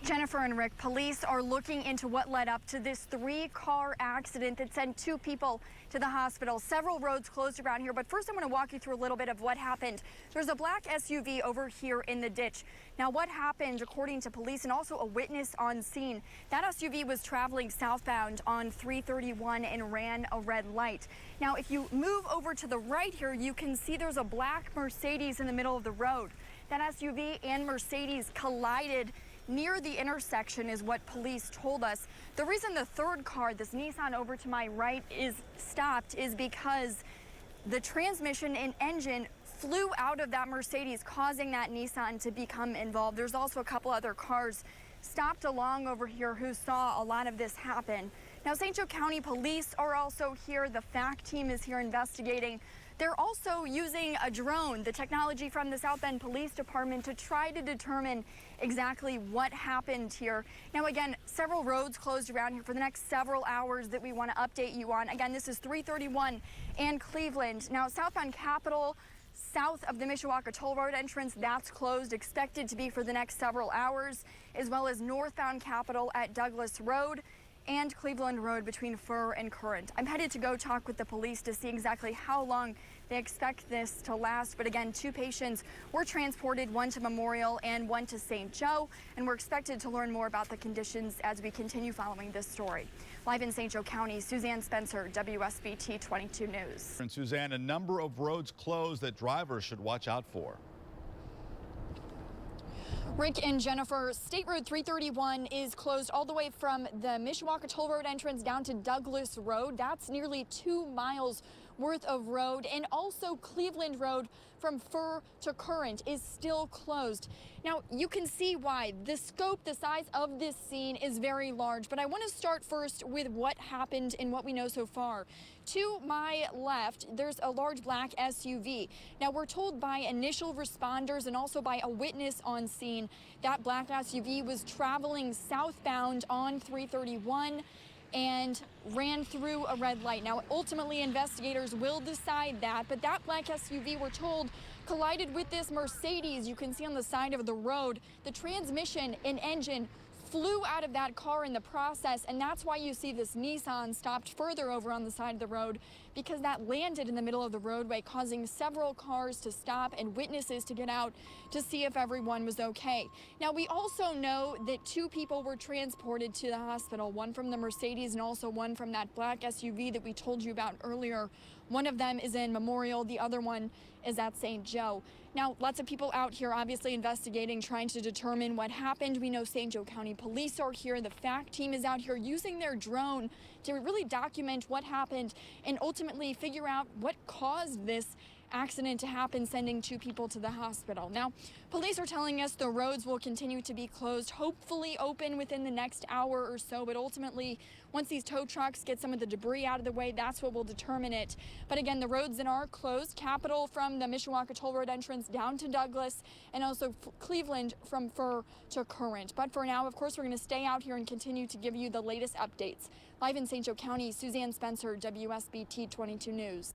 Jennifer and Rick, police are looking into what led up to this three-car accident that sent two people to the hospital. Several roads closed around here, but first I want to walk you through a little bit of what happened. There's a black SUV over here in the ditch. Now, what happened, according to police and also a witness on scene, that SUV was traveling southbound on 331 and ran a red light. Now, if you move over to the right here, you can see there's a black Mercedes in the middle of the road. That SUV and Mercedes collided near the intersection is what police told us. The reason the third car, this Nissan over to my right, is stopped is because the transmission and engine flew out of that Mercedes, causing that Nissan to become involved. There's also a couple other cars stopped along over here who saw a lot of this happen. Now, St. Joe County Police are also here. The FACT team is here investigating. They're also using a drone, the technology from the South Bend Police Department, to try to determine exactly what happened here. Now, again, several roads closed around here for the next several hours that we want to update you on. Again, this is 331 and Cleveland. Now, southbound Capitol, south of the Mishawaka Toll Road entrance, that's closed, expected to be for the next several hours, as well as northbound Capitol at Douglas Road and Cleveland Road between Fur and Current. I'm headed to go talk with the police to see exactly how long they expect this to last. But again, two patients were transported, one to Memorial and one to St. Joe, and we're expected to learn more about the conditions as we continue following this story. Live in St. Joe County, Suzanne Spencer, WSBT 22 News. And Suzanne, a number of roads closed that drivers should watch out for. Rick and Jennifer, State Road 331 is closed all the way from the Mishawaka Toll Road entrance down to Douglas Road. That's nearly 2 miles worth of road, and also Cleveland Road from Fur to Current is still closed. Now, you can see why. The scope, the size of this scene is very large, but I want to start first with what happened and what we know so far. To my left, there's a large black SUV. Now, we're told by initial responders and also by a witness on scene that black SUV was traveling southbound on 331 and ran through a red light. Now, ultimately, investigators will decide that, but that black SUV, we're told, collided with this Mercedes you can see on the side of the road. The transmission and engine flew out of that car in the process, and that's why you see this Nissan stopped further over on the side of the road, because that landed in the middle of the roadway, causing several cars to stop and witnesses to get out to see if everyone was okay. Now, we also know that two people were transported to the hospital, one from the Mercedes and also one from that black SUV that we told you about earlier. One of them is in Memorial, the other one is at St. Joe. Now, lots of people out here obviously investigating, trying to determine what happened. We know St. Joe County Police are here. The FACT team is out here using their drone to really document what happened and ultimately figure out what caused this accident to happen, sending two people to the hospital. Now, police are telling us the roads will continue to be closed, hopefully open within the next hour or so, but ultimately, once these tow trucks get some of the debris out of the way, that's what will determine it. But again, the roads that are closed, Capitol from the Mishawaka Toll Road entrance down to Douglas, and also Cleveland from Fur to Current. But for now, of course, we're going to stay out here and continue to give you the latest updates. Live in St. Joe County, Suzanne Spencer, WSBT 22 News.